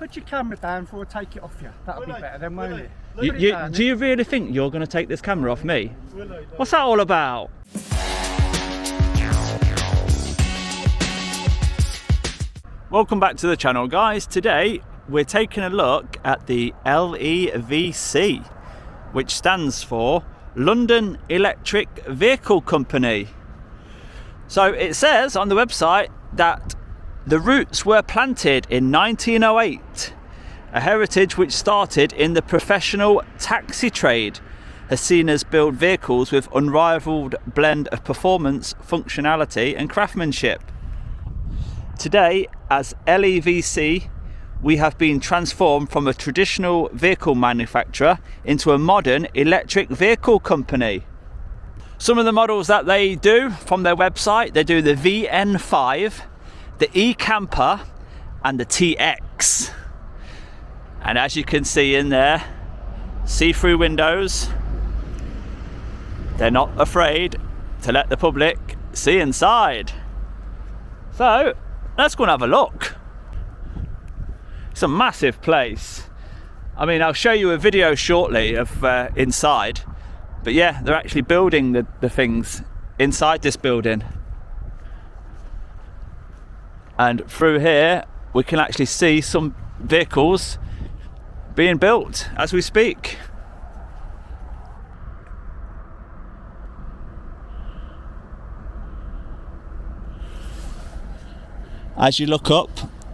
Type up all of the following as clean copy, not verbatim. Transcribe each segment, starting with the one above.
Put your camera down before I take it off you. That'll be better then, won't it? Do you really think you're going to take this camera off me? What's that all about? Welcome back to the channel, guys. Today we're taking a look at the LEVC, which stands for London Electric Vehicle Company. So it says on the website that the roots were planted in 1908, a heritage which started in the professional taxi trade, has seen us build vehicles with unrivaled blend of performance, functionality and craftsmanship. Today, as LEVC, we have been transformed from a traditional vehicle manufacturer into a modern electric vehicle company. Some of the models that they do from their website, they do the VN5, the E-Camper and the TX. And as you can see in there, see-through windows. They're not afraid to let the public see inside. So let's go and have a look. It's a massive place. I mean, I'll show you a video shortly of inside, but yeah, they're actually building the things inside this building. And through here, we can actually see some vehicles being built as we speak. As you look up,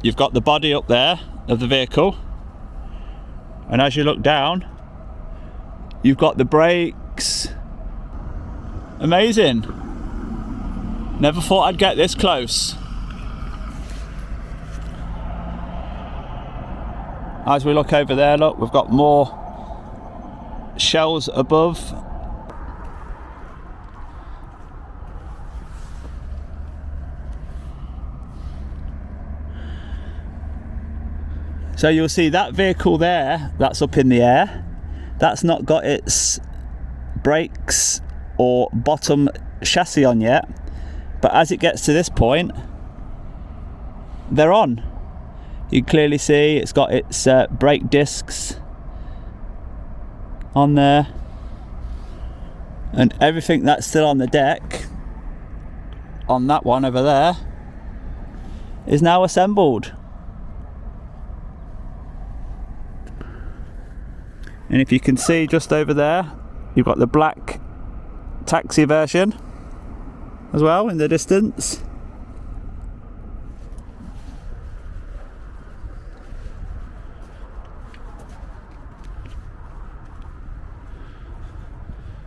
you've got the body up there of the vehicle, and as you look down, you've got the brakes. Amazing. Never thought I'd get this close. As we look over there, look, we've got more shells above. So you'll see that vehicle there, that's up in the air. That's not got its brakes or bottom chassis on yet. But as it gets to this point, they're on. You can clearly see it's got its brake discs on there. And everything that's still on the deck, on that one over there, is now assembled. And if you can see just over there, you've got the black taxi version as well in the distance.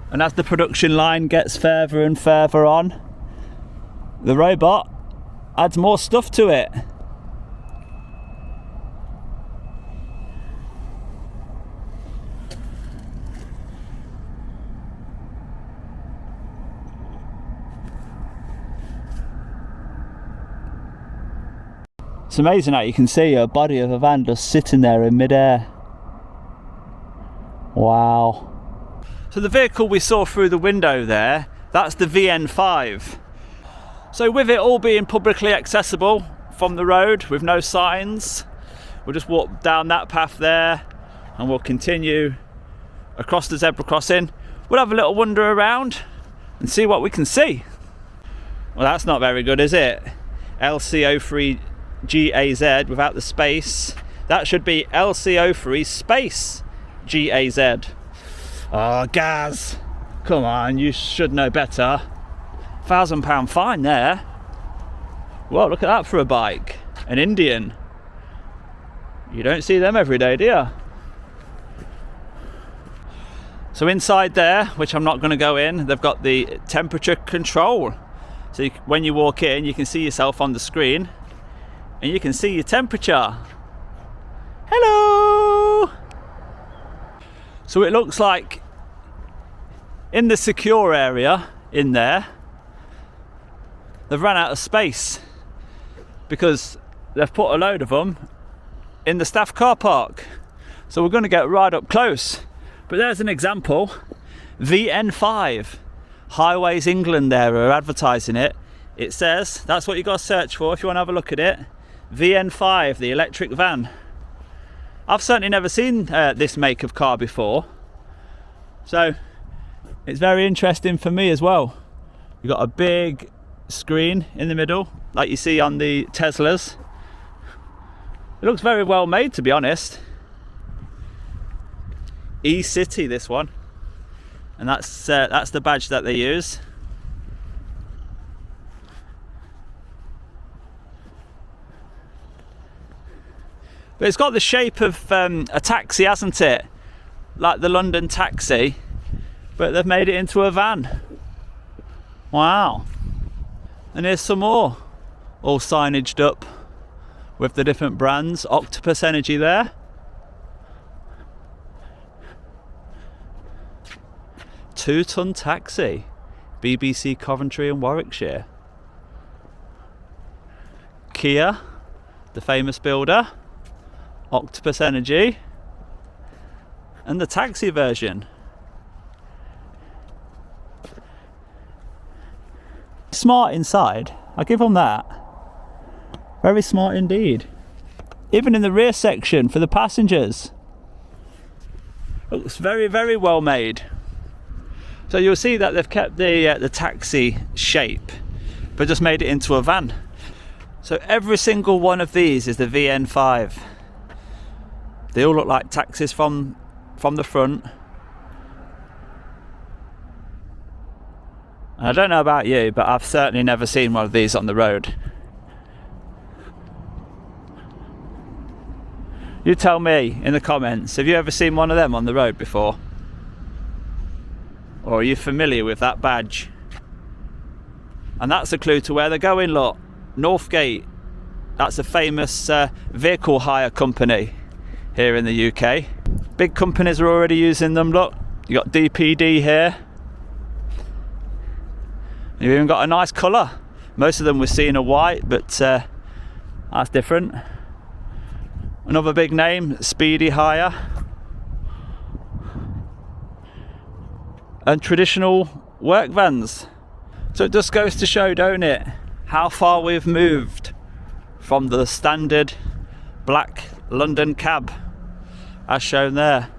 And as the production line gets further and further on, the robot adds more stuff to it. It's amazing how you can see a body of a van just sitting there in midair. Wow. So the vehicle we saw through the window there, that's the VN5. So with it all being publicly accessible from the road with no signs, we'll just walk down that path there and we'll continue across the zebra crossing. We'll have a little wander around and see what we can see. Well, that's not very good, is it? LCO3GAZ without the space. That should be LCO3 space GAZ. Oh, Gaz, come on, you should know better. £1,000 fine there. Whoa, look at that for a bike. An Indian. You don't see them every day, do you? So inside there, which I'm not going to go in, they've got the temperature control. So when you walk in, you can see yourself on the screen and you can see your temperature. Hello! So it looks like in the secure area in there, they've run out of space because they've put a load of them in the staff car park. So we're going to get right up close. But there's an example. VN5. Highways England there are advertising it. It says, that's what you got to search for if you want to have a look at it. VN5, the electric van. I've certainly never seen this make of car before, so it's very interesting for me as well. You've got a big screen in the middle, like you see on the Teslas. It looks very well made, to be honest. E-City, this one, and that's the badge that they use. But it's got the shape of a taxi, hasn't it? Like the London taxi, but they've made it into a van. Wow. And here's some more, all signaged up with the different brands. Octopus Energy there. Two-ton taxi, BBC Coventry and Warwickshire. Kia, the famous builder. Octopus Energy, and the taxi version. Smart inside, I give them that. Very smart indeed. Even in the rear section for the passengers, looks very, very well made. So you'll see that they've kept the taxi shape, but just made it into a van. So every single one of these is the VN5. They all look like taxis from the front. And I don't know about you, but I've certainly never seen one of these on the road. You tell me in the comments, have you ever seen one of them on the road before? Or are you familiar with that badge? And that's a clue to where they're going, look. Northgate. That's a famous vehicle hire company here in the UK. Big companies are already using them, look. You got DPD here. You've even got a nice colour. Most of them we're seeing are white, but that's different. Another big name, Speedy Hire. And traditional work vans. So it just goes to show, don't it, how far we've moved from the standard black London cab, as shown there.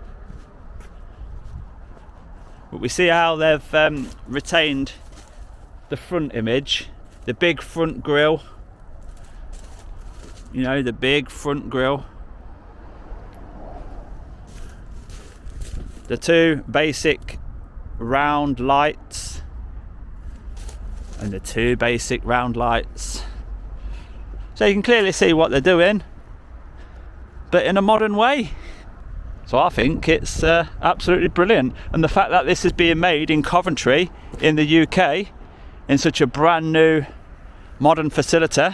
But we see how they've retained the front image, the big front grille. You know, the big front grille. The two basic round lights. And the two basic round lights. So you can clearly see what they're doing, but in a modern way. So I think it's absolutely brilliant. And the fact that this is being made in Coventry, in the UK, in such a brand new modern facility,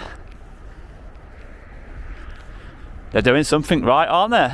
they're doing something right, aren't they?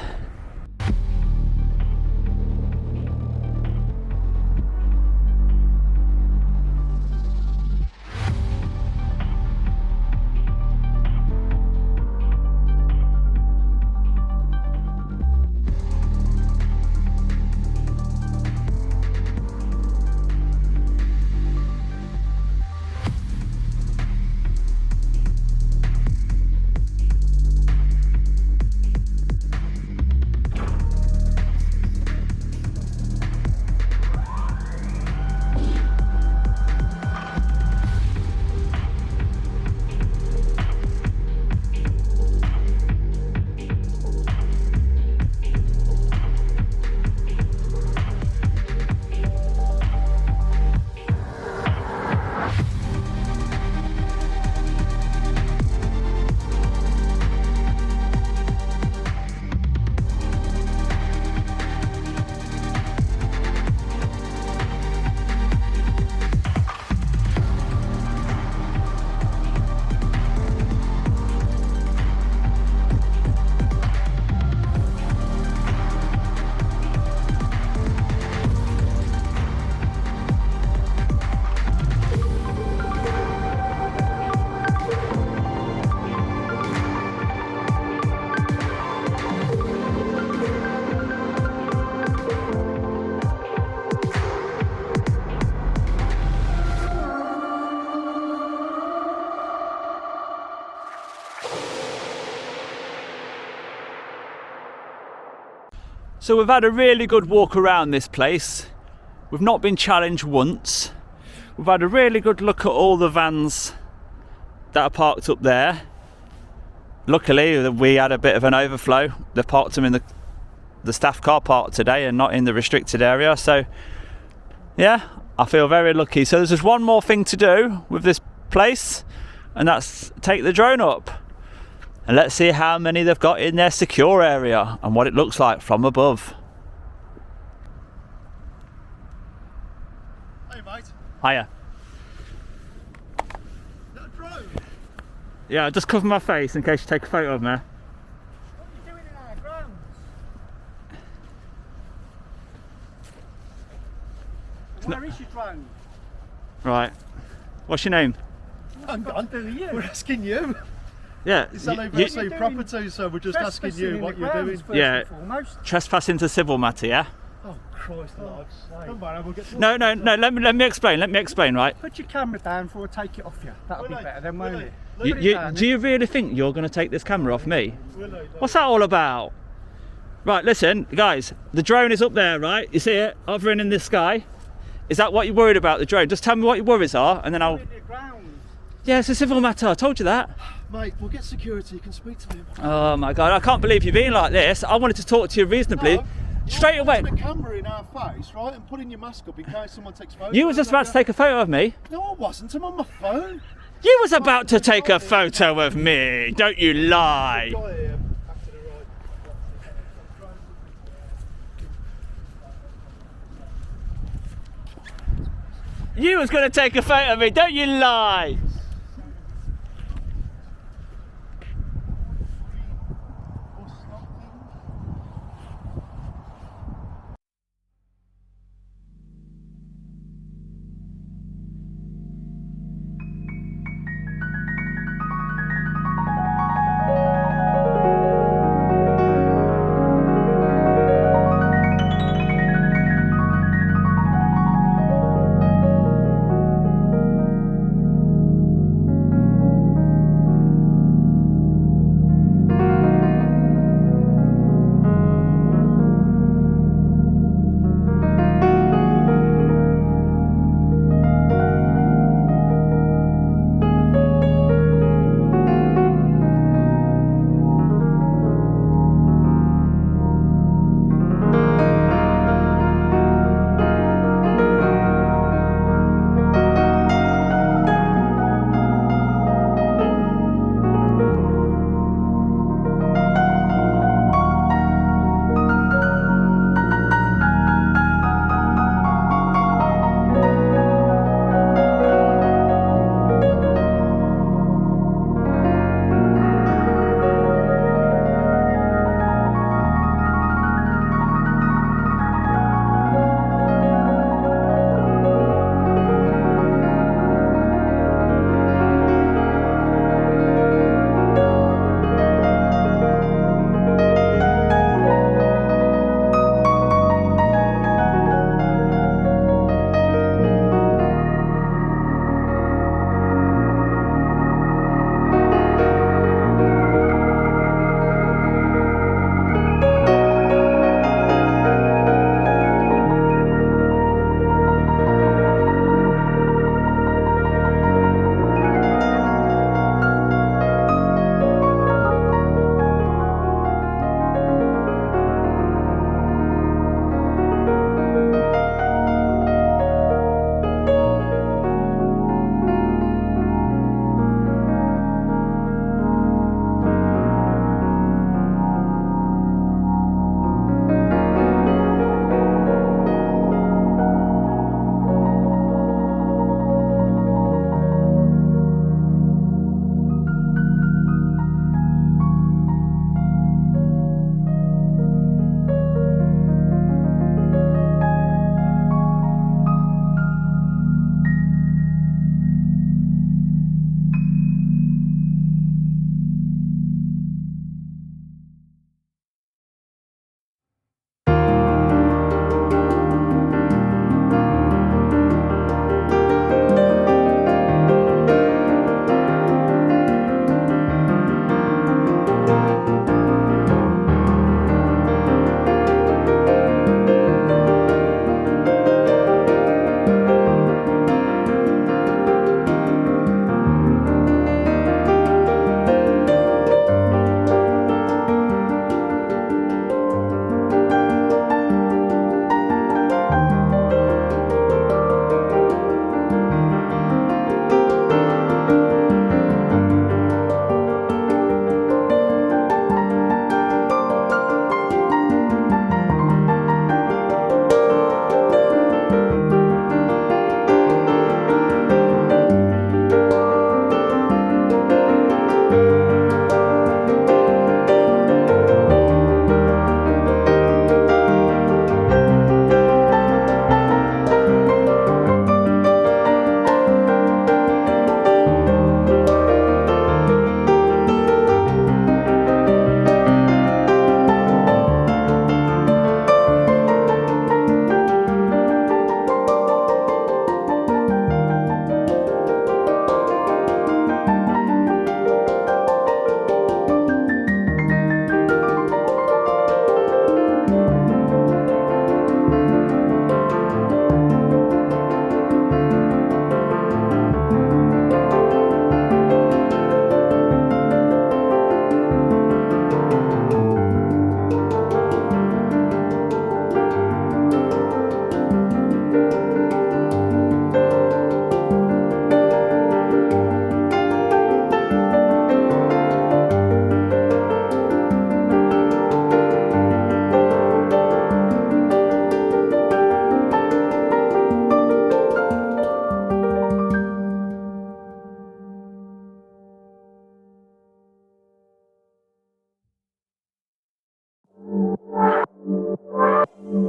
So we've had a really good walk around this place. We've not been challenged once. We've had a really good look at all the vans that are parked up there. Luckily, we had a bit of an overflow. They parked them in the staff car park today and not in the restricted area. So, yeah, I feel very lucky. So there's just one more thing to do with this place, and that's take the drone up. And let's see how many they've got in their secure area and what it looks like from above. Hey mate. Hiya. Is that a drone? Yeah, just cover my face in case you take a photo of me. What are you doing in our grounds? Where is your drone? Right. What's your name? I'm doing you. We're asking you. Yeah. It's you- LEVC property, so we're just asking you what you're doing. Yeah. Trespassing to civil matter, yeah? Oh Christ alive. Come on, we'll get to No, let me explain, right? Put your camera down before I take it off you. That'll be better then, won't it? Do you really think you're going to take this camera off me? What's that all about? Right, listen, guys, the drone is up there, right? You see it hovering in the sky? Is that what you're worried about, the drone? Just tell me what your worries are, and then I'll... Yeah, it's a civil matter, I told you that. Mate, we'll get security, you can speak to me. Oh my God, I can't believe you're being like this. I wanted to talk to you reasonably. No, Straight away. Putting a camera in our face, right, and putting your mask up in case someone takes photos. You was just about to take a photo of me. No, I wasn't. I'm on my phone. You was about to take a photo of me. Don't you lie. Guy here, back to the right. You was going to take a photo of me. Don't you lie.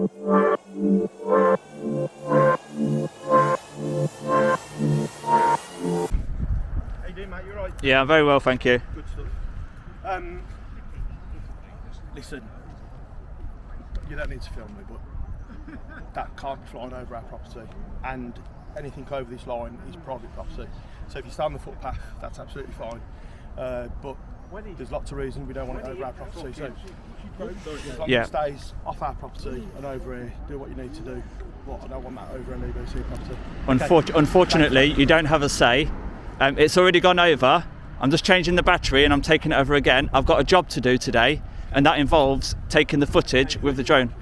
How you doing, mate? You alright? Yeah, I'm very well, thank you. Good stuff. Listen, you don't need to film me, but that can't be flying over our property, and anything over this line is private property. So if you stay on the footpath, that's absolutely fine. But there's lots of reasons we don't want it over our property. So as long as it stays off our property and over here, do what you need to do. But I don't want that over an LEVC property. Unfortunately, you don't have a say. It's already gone over. I'm just changing the battery and I'm taking it over again. I've got a job to do today, and that involves taking the footage with the drone.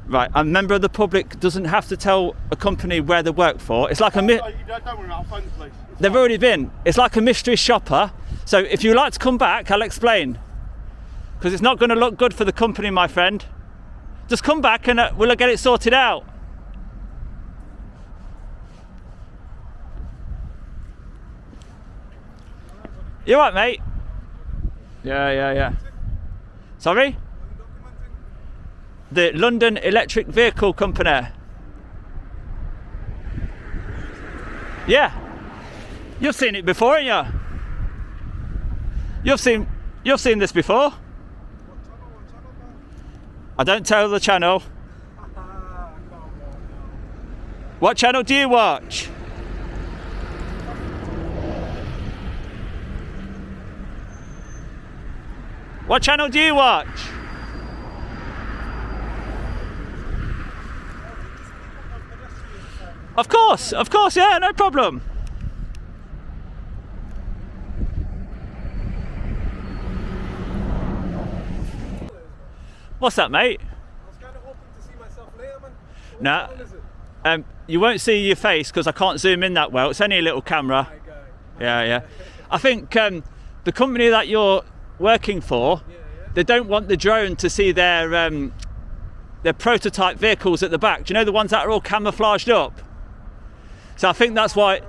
Right, a member of the public doesn't have to tell a company where they work for. It's like a Don't worry, I'll phone the police. they've already been. It's like a mystery shopper. So if you like to come back, I'll explain. Because it's not going to look good for the company, my friend. Just come back and we'll get it sorted out. You alright, mate? Yeah. Sorry? The London Electric Vehicle Company. Yeah. You've seen it before, haven't you? You've seen this before. I don't tell the channel. What channel do you watch? What channel do you watch? Of course, yeah, no problem. What's that, mate? I was kind of hoping to see myself later, man. Nah. You won't see your face because I can't zoom in that well. It's only a little camera. Yeah. I think the company that you're working for, they don't want the drone to see their prototype vehicles at the back. Do you know the ones that are all camouflaged up? So I think that's why.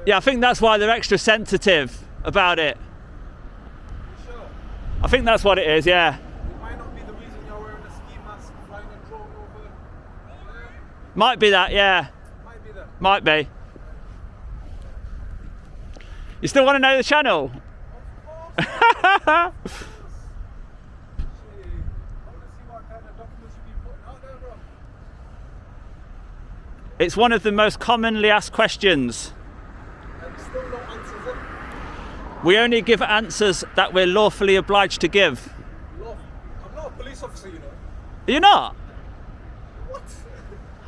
Yeah, I think that's why they're extra sensitive about it. Sure. I think that's what it is. Yeah. It might not be the reason you're wearing a ski mask, flying a drone over. Might be that. Yeah. Might be that. Might be. You still want to know the channel? Of course. I want to see what kind of documents you've been putting out there, bro. It's one of the most commonly asked questions. And still no answers, eh? We only give answers that we're lawfully obliged to give. Love. I'm not a police officer, you know. You're not? What?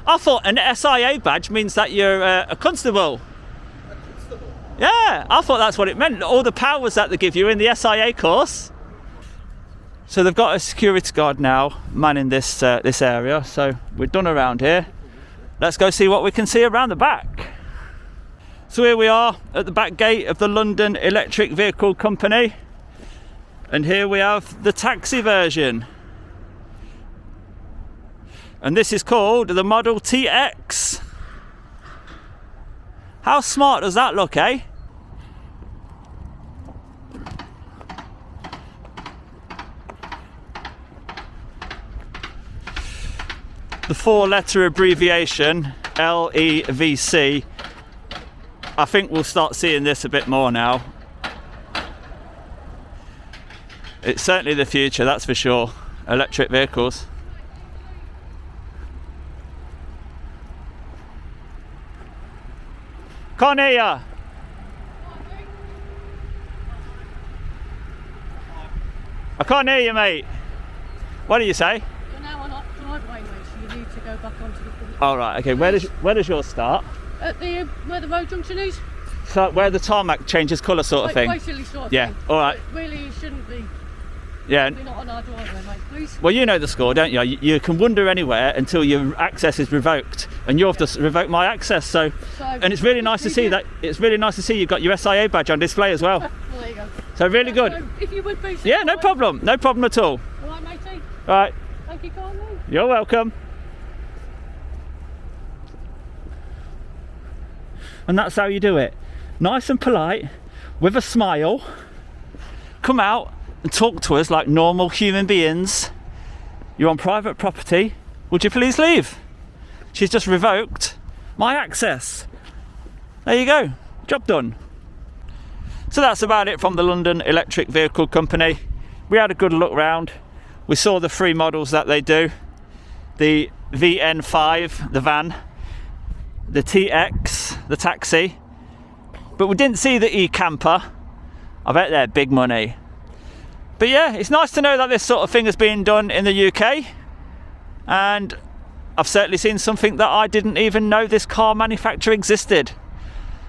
I thought an SIA badge means that you're a constable. A constable? Yeah, I thought that's what it meant. All the powers that they give you in the SIA course. So they've got a security guard now manning this area. So we're done around here. Let's go see what we can see around the back. So here we are at the back gate of the London Electric Vehicle Company. And here we have the taxi version. And this is called the Model TX. How smart does that look, eh? The 4-letter abbreviation, LEVC, I think we'll start seeing this a bit more now. It's certainly the future, that's for sure. Electric vehicles. Can't hear ya. I can't hear you, mate. What do you say? You're now on up driveway, mate, so you need to go back onto the public. All right, okay. Where does yours start? At the where the road junction is. So where the tarmac changes colour, sort of thing. Basically, sort of Yeah. thing. All right. But really, you shouldn't be. Yeah. We're not on our driveway, mate. Please. Well, you know the score, don't you? You can wander anywhere until your access is revoked, and you've just revoked my access. So, and it's really nice to see that. It's really nice to see you've got your SIA badge on display as well. Well, there you go. So really good. So, if you would be. So Yeah, no problem. No problem at all. All right, matey. All right. Thank you kindly. You're welcome. And that's how you do it. Nice and polite, with a smile. Come out and talk to us like normal human beings. You're on private property. would you please leave? She's just revoked my access. There you go, job done. So that's about it from the London Electric Vehicle Company. We had a good look round. We saw the 3 models that they do. The VN5, the van, the TX, the taxi, but we didn't see the e-camper. I bet they're big money. But yeah, it's nice to know that this sort of thing is being done in the UK, and I've certainly seen something that I didn't even know this car manufacturer existed.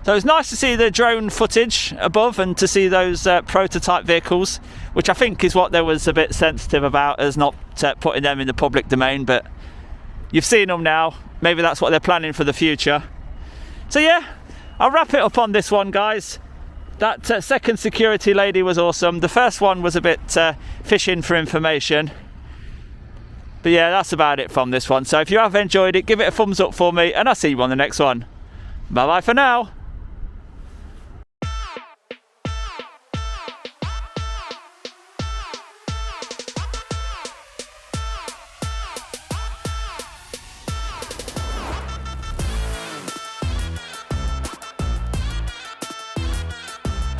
So it's nice to see the drone footage above and to see those prototype vehicles, which I think is what they was a bit sensitive about, as not putting them in the public domain, but you've seen them now. Maybe that's what they're planning for the future. So yeah, I'll wrap it up on this one, guys. That second security lady was awesome. The first one was a bit fishing for information. But yeah, that's about it from this one. So if you have enjoyed it, give it a thumbs up for me, and I'll see you on the next one. Bye bye for now.